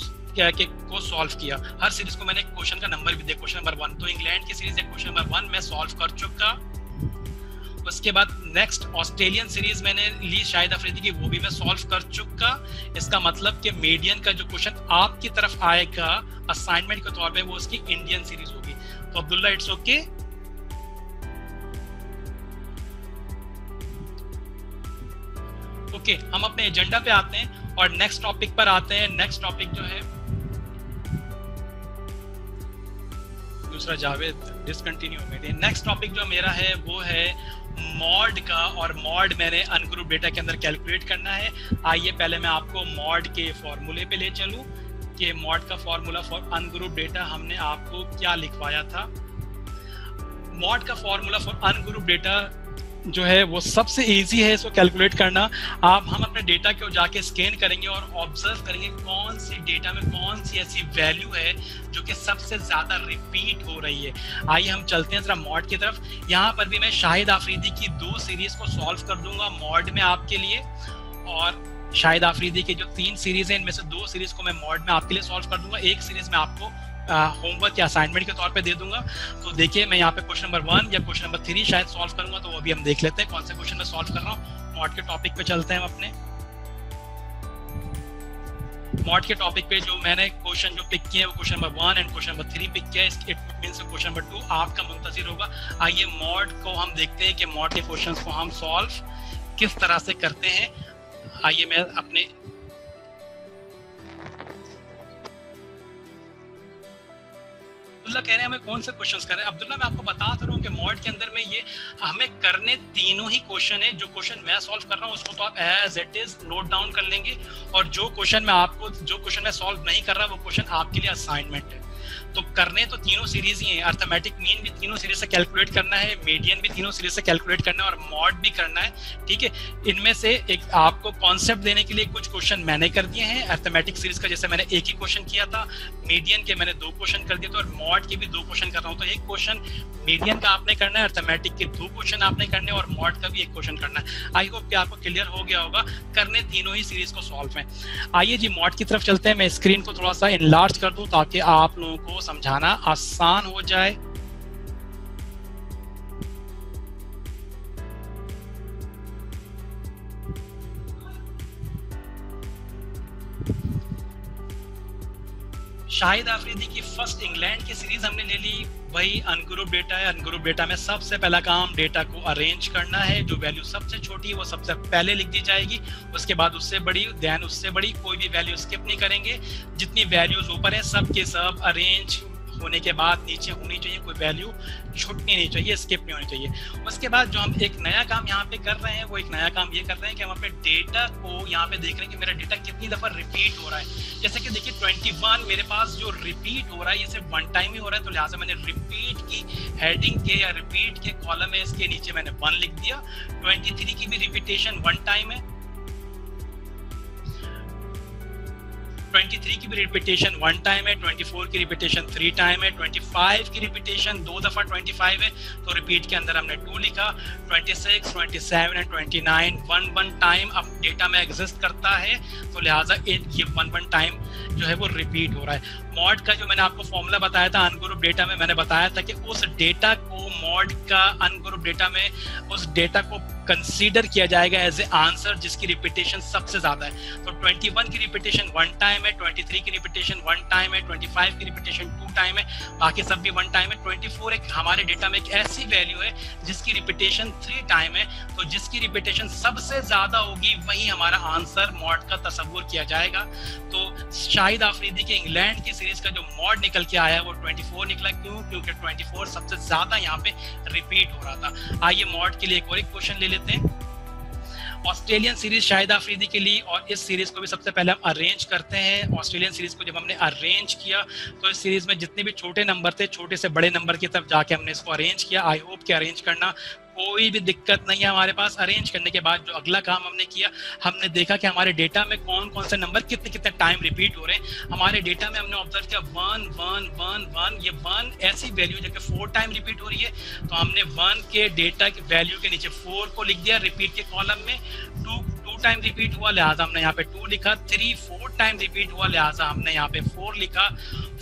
सॉल्व किया। हर सीरीज को मैंने एक क्वेश्चन का नंबर भी दिया, क्वेश्चन नंबर 1। तो इंग्लैंड की सीरीज क्वेश्चन नंबर 1 मैं सॉल्व कर चुका। उसके बाद नेक्स्ट ऑस्ट्रेलियन सीरीज मैंने ली शाहिद अफरीदी की, वो भी मैं सॉल्व कर चुका। इसका मतलब कि मीडियन का जो क्वेश्चन आपकी तरफ आएगा असाइनमेंट के तौर पे वो उसकी इंडियन सीरीज होगी। तो अब्दुल्ला इट्स ओके। ओके, हम अपने एजेंडा पे आते हैं और नेक्स्ट टॉपिक पर आते हैं। नेक्स्ट टॉपिक जो है दूसरा जावेद डिसकंटिन्यू मेरे। नेक्स्ट टॉपिक जो मेरा है वो है मॉड का, और मॉड मैंने अनग्रुप डेटा के अंदर कैलकुलेट करना है। आइए पहले मैं आपको मॉड के फॉर्मूले पे ले चलूं कि मॉड का फॉर्मूला फॉर अनग्रुप डेटा हमने आपको क्या लिखवाया था। मॉड का फॉर्मूला फॉर अनग्रुप डेटा जो है वो सबसे इजी है इसको कैलकुलेट करना। हम अपने डेटा को जाके स्कैन करेंगे और ऑब्जर्व करेंगे कौन सी डेटा में कौन सी ऐसी वैल्यू है जो कि सबसे ज्यादा रिपीट हो रही है। आइए हम चलते हैं जरा मॉड की तरफ। यहाँ पर भी मैं शाहिद आफरीदी की 2 सीरीज को सॉल्व कर दूंगा मॉड में आपके लिए, और शाहिद आफरीदी की जो 3 सीरीज है इनमें से 2 सीरीज को मैं मॉड में आपके लिए सॉल्व कर दूंगा। एक सीरीज में आपको होमवर्क या असाइनमेंट के तौर पे दे दूंगा। तो देखिए मैं यहाँ पे क्वेश्चन नंबर 1 या क्वेश्चन नंबर 3 शायद सॉल्व करूंगा, तो वो भी हम देख लेते हैं कौन से क्वेश्चन में सॉल्व कर रहा हूँ। मॉड के टॉपिक पे चलते हैं हम अपने। मॉड के टॉपिक पे जो मैंने क्वेश्चन जो पिक किए हैं वो question number 1 and question number 3 pick किया है। इट मींस क्वेश्चन नंबर 2 आपका मुंतजिर होगा। आइए मॉड को हम देखते हैं कि मॉड के क्वेश्चंस को हम सॉल्व किस तरह से करते हैं। आइए मैं अपने अब्दुल्ला कह रहे हैं हमें कौन से क्वेश्चंस कर रहे हैं। अब्दुल्ला मैं आपको बता रहा हूँ कि मॉड के अंदर में ये हमें करने तीनों ही क्वेश्चन है। जो क्वेश्चन मैं सॉल्व कर रहा हूँ उसको तो आप as it is note down कर लेंगे, और जो क्वेश्चन मैं सॉल्व नहीं कर रहा वो क्वेश्चन आपके लिए असाइनमेंट है। तो करने तो तीनों सीरीज ही हैं। अर्थमेटिक मीन भी तीनों सीरीज से कैलकुलेट करना है, मीडियन भी तीनों सीरीज से कैलकुलेट करना है, और मॉड भी करना है। ठीक है, इनमें से एक आपको कॉन्सेप्ट देने के लिए कुछ क्वेश्चन मैंने कर दिए हैं। अर्थमेटिक सीरीज का जैसे मैंने एक ही क्वेश्चन किया था, मीडियन के मैंने 2 क्वेश्चन कर दिए थे, और मॉड के भी 2 क्वेश्चन कर रहा हूँ। तो एक क्वेश्चन मीडियन का आपने करना है, अर्थमेटिक के 2 क्वेश्चन आपने करने, और मॉड का भी 1 क्वेश्चन करना है। आई होप कि आपको क्लियर हो गया होगा। करने तीनों ही सीरीज को सॉल्व है। आइए जी मॉड की तरफ चलते हैं। मैं स्क्रीन को थोड़ा सा इनलार्ज कर दूं ताकि आप लोगों को समझाना आसान हो जाए। शाहिद आफरीदी की फर्स्ट इंग्लैंड की सीरीज हमने ले ली, वही अनग्रुप डेटा है। अनग्रुप डेटा में सबसे पहला काम डेटा को अरेंज करना है। जो वैल्यू सबसे छोटी है वो सबसे पहले लिख दी जाएगी, उसके बाद उससे बड़ी, देन उससे बड़ी। कोई भी वैल्यू स्किप नहीं करेंगे। जितनी वैल्यूज ऊपर है सब के सब अरेंज होने के बाद नीचे होनी चाहिए, कोई वैल्यू छूटनी नहीं चाहिए, स्किप नहीं होनी चाहिए। उसके बाद जो हम एक नया काम यहाँ पे कर रहे हैं वो एक नया काम ये कर रहे हैं कि हम अपने डेटा को यहाँ पे देख रहे हैं कि मेरा डेटा कितनी दफा रिपीट हो रहा है। जैसे कि देखिए 21 मेरे पास जो रिपीट हो रहा है ये सिर्फ 1 टाइम ही हो रहा है, तो लिहाजा मैंने रिपीट की हेडिंग के या रिपीट के कॉलम में इसके नीचे मैंने 1 लिख दिया। 23 की भी रिपीटेशन 1 टाइम है। 23 की भी रिपीटेशन 1 टाइम है, 24 की रिपीटेशन 3 टाइम है, 25 की रिपीटेशन 2 दफ़ा 25 है तो रिपीट के अंदर हमने 2 लिखा। 26, 27 एंड 29 1 टाइम अब डेटा में एग्जिस्ट करता है, तो लिहाजा ये 1 टाइम जो है वो रिपीट हो रहा है। मॉड का जो मैंने आपको फॉर्मूला बताया था अनग्रुप डेटा में, मैंने बताया था कि उस डेटा को मॉड का अनग्रुप डेटा में उस डेटा को कंसीडर किया जाएगा एज ए आंसर जिसकी रिपीटेशन सबसे ज्यादा है। तो 21 की रिपीटेशन 1 टाइम है, 23 की रिपीटेशन 1 टाइम है, 25 की रिपीटेशन 2 टाइम है, बाकी सब भी 1 टाइम है। 24 एक हमारे डेटा में एक ऐसी वैल्यू है जिसकी रिपीटेशन 3 टाइम है, तो जिसकी रिपीटेशन सबसे ज्यादा होगी वही हमारा आंसर मॉड का तस्वुर किया जाएगा। तो शाहिद आफरीदी के इंग्लैंड की सीरीज का जो मॉड निकल के आया वो 24 निकला। क्यों? क्योंकि 24 सबसे ज्यादा यहाँ पे रिपीट हो रहा था। आइए मॉड के लिए एक और एक क्वेश्चन ले लेते हैं। ऑस्ट्रेलियन सीरीज शाहिद आफरीदी के लिए, और इस सीरीज को भी सबसे पहले हम अरेंज करते हैं। ऑस्ट्रेलियन सीरीज को जब हमने अरेंज किया तो इस सीरीज में जितने भी छोटे नंबर थे, छोटे से बड़े नंबर की तरफ जाके हमने इसको अरेंज किया। आई होप कि अरेंज करना कोई भी दिक्कत नहीं है हमारे पास। अरेंज करने के बाद जो अगला काम हमने किया, हमने देखा कि हमारे डेटा में कौन कौन से नंबर कितने कितने टाइम रिपीट हो रहे हैं। हमारे डेटा में हमने ऑब्जर्व किया 1 1 1 1, ये 1 ऐसी वैल्यू जो कि 4 टाइम रिपीट हो रही है, तो हमने 1 के डेटा की वैल्यू के नीचे 4 को लिख दिया रिपीट के कॉलम में। 2 टाइम रिपीट हुआ लिहाजा हमने यहाँ पे 2 लिखा। 3 4 टाइम रिपीट हुआ लिहाजा हमने यहाँ पे 4 लिखा।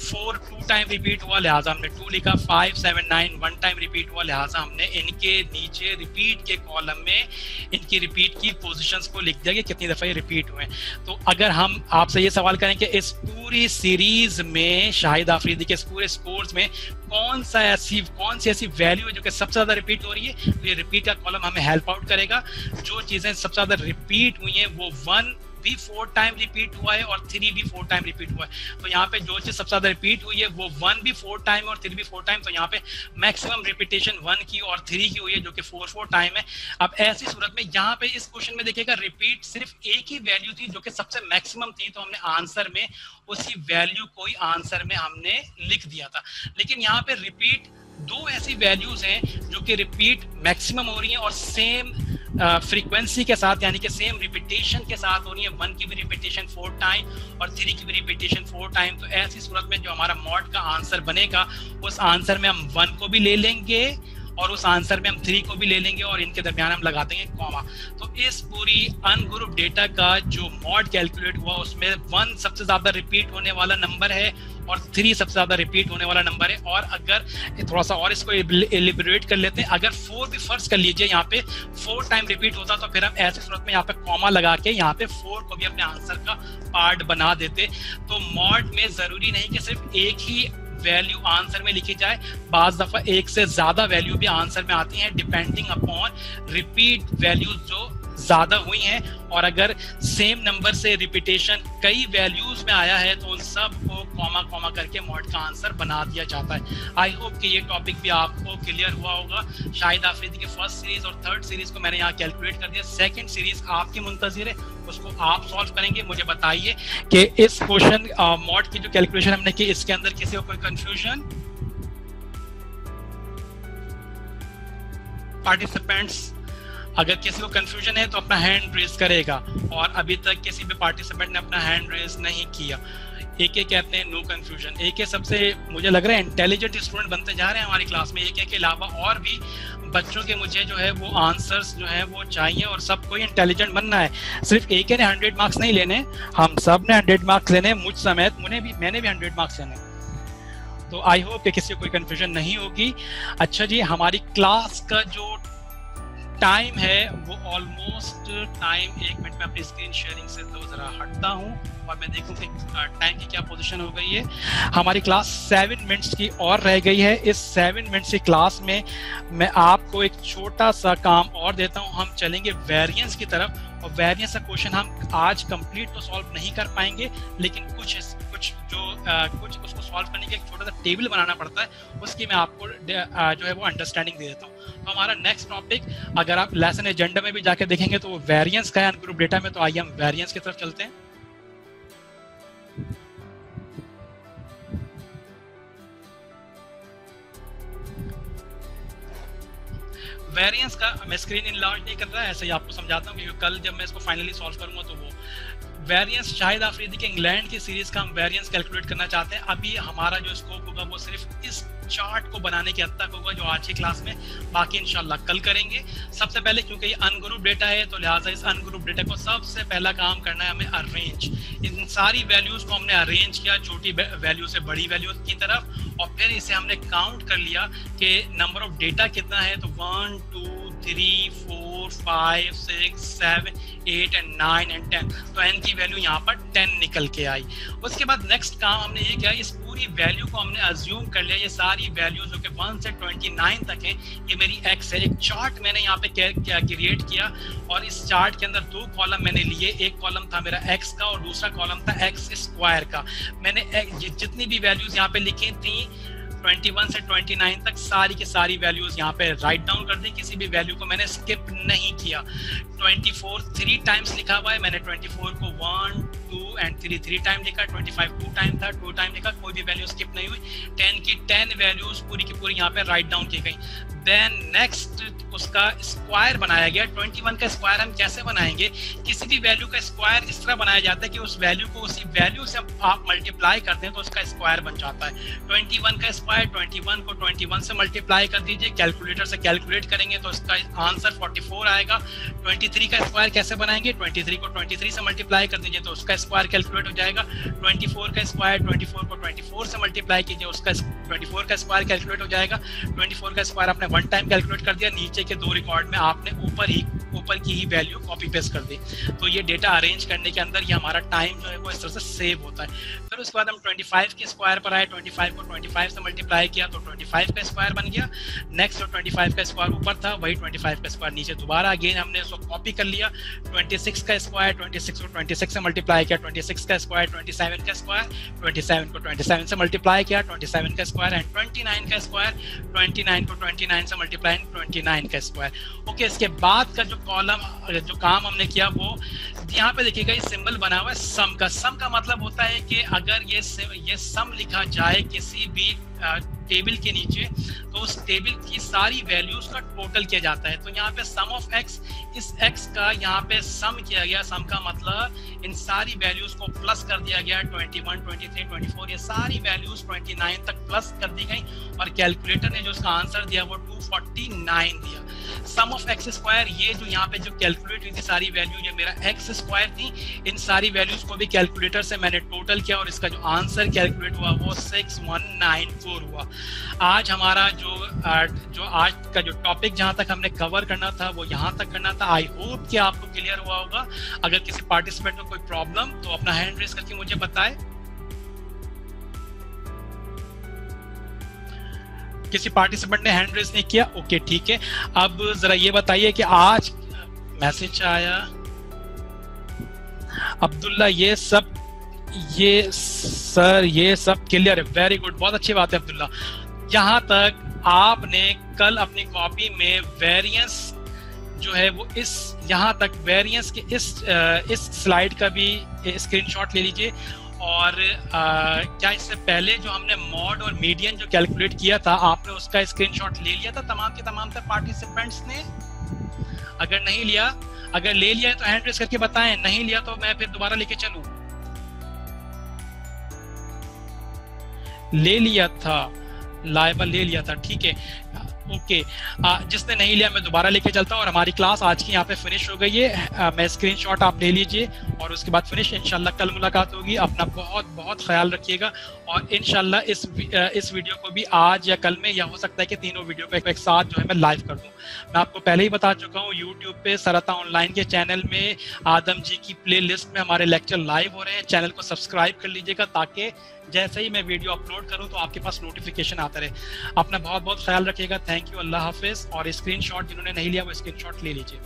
4 2 टाइम रिपीट हुआ लिहाजा हमने 2 लिखा। 5 7 9 1 टाइम रिपीट हुआ लिहाजा हमने इनके नीचे रिपीट के कॉलम में इनकी रिपीट की पोजीशंस को लिख दिया कि कितनी दफा ये रिपीट हुए। तो अगर हम आपसे ये सवाल करें कि इस पूरी सीरीज में शाहिद आफरीदी के इस पूरे स्कोर्स में कौन सी ऐसी वैल्यू है जो कि सबसे ज्यादा रिपीट हो रही है, तो ये रिपीट का कॉलम हमें हेल्प आउट करेगा। जो चीजें सबसे ज्यादा रिपीट हुई हैं वो 1 भी 4 टाइम रिपीट हुआ है और 3 भी 4 टाइम रिपीट हुआ है। तो यहाँ पे जो चीज सबसे ज्यादा रिपीट हुई है वो 1 भी 4 टाइम और 3 भी 4 टाइम, तो यहाँ पे मैक्सिमम रिपीटेशन 1 की और 3 की हुई है जो कि 4 टाइम है। अब ऐसी सूरत में यहाँ पे इस क्वेश्चन में देखिएगा रिपीट सिर्फ एक ही वैल्यू थी जो कि सबसे मैक्सिमम थी, तो हमने आंसर में उसी वैल्यू को ही आंसर में हमने लिख दिया था। लेकिन यहाँ पे रिपीट 2 ऐसी वैल्यूज हैं जो कि रिपीट मैक्सिमम हो रही हैं और सेम फ्रीक्वेंसी के साथ, यानी कि सेम रिपीटेशन के साथ हो रही है। 1 की भी रिपीटेशन 4 टाइम और 3 की भी रिपीटेशन 4 टाइम। तो ऐसी सूरत में जो हमारा मॉड का आंसर बनेगा उस आंसर में हम 1 को भी ले लेंगे और उस आंसर में हम 3 को भी ले लेंगे और इनके दरमियान हम लगा देंगे कॉमा। तो इस पूरी अनग्रुप डेटा का जो मॉड कैलकुलेट हुआ उसमें 1 सबसे ज्यादा रिपीट होने वाला नंबर है और 3 सबसे ज्यादा रिपीट होने वाला नंबर है। और अगर थोड़ा सा और इसको एलिबरेट कर लेते हैं, अगर 4 भी फर्ज कर लीजिए यहाँ पे 4 टाइम रिपीट होता तो फिर हम ऐसी सूरत में यहाँ पे कॉमा लगा के यहाँ पे 4 को भी अपने आंसर का पार्ट बना देते। तो मॉड में जरूरी नहीं कि सिर्फ एक ही वैल्यू आंसर में लिखी जाए, बाज दफा एक से ज्यादा वैल्यू भी आंसर में आती हैं डिपेंडिंग अपॉन रिपीट वैल्यूज जो ज्यादा हुई हैं। और अगर सेम नंबर से रिपीटेशन कई वैल्यूज में आया है तो उन सब को कॉमा कॉमा करके मॉड का आंसर बना दिया जाता है। आई होप कि ये टॉपिक भी आपको क्लियर हुआ होगा। शाहिद आफरीदी की फर्स्ट सीरीज और थर्ड सीरीज को मैंने यहाँ कैलकुलेट कर दिया। सेकंड सीरीज आपकी मुंतजिर है, उसको आप सॉल्व करेंगे। मुझे बताइए कि इस क्वेश्चन मॉड की जो कैलकुलेशन हमने की इसके अंदर किसी को कोई कंफ्यूजन? पार्टिसिपेंट्स अगर किसी को कंफ्यूजन है तो अपना हैंड रेज करेगा, और अभी तक किसी भी पार्टिसिपेंट ने अपना हैंड रेज नहीं किया। एक कहते हैं नो कंफ्यूजन। एक सबसे मुझे लग रहा है इंटेलिजेंट स्टूडेंट बनते जा रहे हैं हमारी क्लास में। एक के अलावा और भी बच्चों के मुझे जो है वो आंसर्स जो है वो चाहिए और सबको ही इंटेलिजेंट बनना है। सिर्फ एक ने 100 मार्क्स नहीं लेने, हम सब ने 100 मार्क्स लेने, मुझ समेत मैंने भी 100 मार्क्स लेने। तो आई होप कि किसी को कोई कंफ्यूजन नहीं होगी। अच्छा जी, हमारी क्लास का जो टाइम है वो ऑलमोस्ट टाइम 1 मिनट में अपनी स्क्रीन शेयरिंग से तो जरा हटता हूँ और मैं देखूँ कि टाइम की क्या पोजीशन हो गई है। हमारी क्लास 7 मिनट्स की और रह गई है। इस 7 मिनट्स की क्लास में मैं आपको एक छोटा सा काम और देता हूँ। हम चलेंगे वेरिएंस की तरफ, और वेरिएंस का क्वेश्चन हम आज कंप्लीट तो सॉल्व नहीं कर पाएंगे, लेकिन कुछ उसको सॉल्व करने के एक छोटा सा टेबल बनाना पड़ता है, उसकी मैं आपको जो है वो अंडरस्टैंडिंग दे देता हूँ। तो हमारा नेक्स्ट टॉपिक अगर आप लेसन एजेंडा में भी जाके देखेंगे तो वो वेरिएंस का है अनग्रुप डेटा में। तो आइए हम वेरिएंस की तरफ चलते हैं। वेरिएंस का मैं स्क्रीन इनलार्ज नहीं कर रहा है, ऐसे ही आपको समझाता हूँ, क्योंकि कल जब मैं इसको फाइनली सॉल्व करूंगा तो वो वेरिएंस शाहिद आफरीदी के इंग्लैंड की सीरीज का हम वेरिएंस कैलकुलेट करना चाहते हैं। अभी हमारा जो स्कोप होगा वो सिर्फ इस चार्ट को बनाने के हद तक होगा जो आज की क्लास में, बाकी इंशाल्लाह कल करेंगे। सबसे पहले क्योंकि ये अनग्रुप डेटा है तो लिहाजा इस अनग्रुप डेटा को सबसे पहला काम करना है हमें अरेंज। इन सारी वैल्यूज को हमने अरेंज किया छोटी वैल्यू से बड़ी वैल्यू की तरफ, और फिर इसे हमने काउंट कर लिया कि नंबर ऑफ डेटा कितना है, तो 1 2 3 4 5 6 7 8 एंड 9 एंड 10, तो n की वैल्यू यहाँ पर 10 निकल के आई। उसके बाद नेक्स्ट काम हमने ये किया, इस पूरी वैल्यू को हमने अज्यूम कर लिया, ये सारी वैल्यूज जो कि 1 से 29 तक है ये मेरी x है। एक चार्ट मैंने यहाँ पे क्रिएट किया और इस चार्ट के अंदर दो कॉलम मैंने लिए, एक कॉलम था मेरा x का और दूसरा कॉलम था x स्क्वायर का। मैंने जितनी भी वैल्यूज यहाँ पे लिखी थी 21 से 29 तक सारी की सारी वैल्यूज यहाँ पे राइट डाउन कर दी, किसी भी वैल्यू को मैंने स्किप नहीं किया। 24 3 टाइम्स लिखा हुआ है, मैंने 24 को 1 2 एंड 3 टाइम लिखा, 25 2 टाइम था 2 टाइम लिखा, कोई भी वैल्यू स्किप नहीं हुई। 10 की 10 वैल्यूज पूरी की पूरी यहाँ पे राइट डाउन की गई। देन नेक्स्ट उसका स्क्वायर बनाया गया। 21 का स्क्वायर हम कैसे बनाएंगे, किसी भी वैल्यू का स्क्वायर इस तरह बनाया जाता है कि उस वैल्यू को उसी वैल्यू से आप मल्टीप्लाई करते हैं तो उसका स्क्वायर बन जाता है। 21 का स्क्वायर 21 को 21 से मल्टीप्लाई कर दीजिए, कैलकुलेटर से कैलकुलेट करेंगे तो इसका आंसर 44 आएगा। 23 का स्क्वायर कैसे बनाएंगे, 23 को 23 से मल्टीप्लाई कर दीजिए तो उसका स्क्वायर कैलकुलेट हो जाएगा। 24 का स्क्वायर 24 को 24 से मल्टीप्लाई कीजिए, उसका 24 का स्क्वायर कैलकुलेट हो जाएगा। 24 का स्क्वायर आपने वन टाइम कैलकुलेट कर दिया, नीचे के दो रिकॉर्ड में आपने ऊपर की ही वैल्यू कॉपी पेस्ट कर दी। तो ये डेटा अरेंज करने के अंदर ये हमारा टाइम जो है वो इस तरह से सेव होता है। फिर उसके बाद हम 25 के स्क्वायर पर आए, 25 को 25 से मल्टीप्लाई किया तो 25 का स्क्वायर बन गया। नेक्स्ट जो 25 का स्क्वायर ऊपर था वही 25 का स्क्वायर नीचे दोबारा अगेन हमने उसको कॉपी कर लिया। 26 का स्क्वायर 26 को 26 से मल्टीप्लाई किया, 26 का स्क्वायर 27 का स्क्वायर 27 को 27 से मल्टीप्लाई किया, 27 का स्क्वायर एंड 29 का स्क्वायर 29 को 29 से मल्टीप्लाई 29 का स्क्वायर। ओके, इसके बाद का जो कॉलम जो काम हमने किया वो यहाँ पे देखिएगा ये सिंबल बना हुआ है सम का। सम का मतलब होता है कि अगर ये सम लिखा जाए किसी भी टेबल के नीचे तो उस टेबल की सारी वैल्यूज का टोटल किया जाता है। तो यहाँ पे सम ऑफ एक्स, इस एक्स का यहाँ पे सम किया गया। सम का मतलब इन सारी वैल्यूज को प्लस कर दिया गया, 21 23 24 ये सारी वैल्यूज 29 तक प्लस कर दी गई और कैलकुलेटर ने जो उसका आंसर दिया वो 249 दिया। सम ऑफ एक्स स्क्वायर, ये जो यहाँ पे जो कैलकुलेट हुई थी सारी वैल्यू ये मेरा एक्स स्क्वायर थी, इन सारी वैल्यूज को भी कैलकुलेटर से मैंने टोटल किया और इसका जो आंसर कैलकुलेट हुआ वो 6194 हुआ। आज हमारा जो आज का जो टॉपिक जहां तक हमने कवर करना था वो यहां तक करना था। आई होप कि आपको क्लियर हुआ होगा। अगर किसी पार्टिसिपेंट को कोई प्रॉब्लम तो अपना हैंड रेज करके मुझे बताए। किसी पार्टिसिपेंट ने हैंड रेज नहीं किया, ओके ठीक है। अब जरा ये बताइए कि आज मैसेज आया अब्दुल्ला, ये सब क्लियर है, वेरी गुड, बहुत अच्छी बात है अब्दुल्ला। यहाँ तक आपने कल अपनी कॉपी में वेरिएंस जो है वो इस यहाँ तक वेरिएंस के इस स्लाइड का भी स्क्रीनशॉट ले लीजिए। और क्या इससे पहले जो हमने मॉड और मीडियन जो कैलकुलेट किया था आपने उसका स्क्रीनशॉट ले लिया था तमाम के तमाम पार्टिसिपेंट्स ने? अगर नहीं लिया, अगर ले लिया है तो हैंड रेज करके बताएं, नहीं लिया तो मैं फिर दोबारा लेके चलूं। ले लिया था, लाइबल ले लिया था, ठीक है ओके। जिसने नहीं लिया मैं दोबारा लेके चलता हूँ और हमारी क्लास आज की यहाँ पे फिनिश हो गई है। मैं स्क्रीनशॉट आप ले लीजिए और उसके बाद फिनिश। इंशाल्लाह कल मुलाकात होगी। अपना बहुत बहुत ख्याल रखिएगा और इंशाल्लाह इस वीडियो को भी आज या कल में, या हो सकता है कि तीनों वीडियो को एक साथ जो है मैं लाइव कर दूँ। मैं आपको पहले ही बता चुका हूँ यूट्यूब पे सरता ऑनलाइन के चैनल में आदम जी की प्ले लिस्ट में हमारे लेक्चर लाइव हो रहे हैं। चैनल को सब्सक्राइब कर लीजिएगा ताकि जैसे ही मैं वीडियो अपलोड करूं तो आपके पास नोटिफिकेशन आता रहे। अपना बहुत बहुत ख्याल रखिएगा। थैंक यू, अल्लाह हाफिज। और स्क्रीनशॉट जिन्होंने नहीं लिया वो स्क्रीनशॉट ले लीजिए।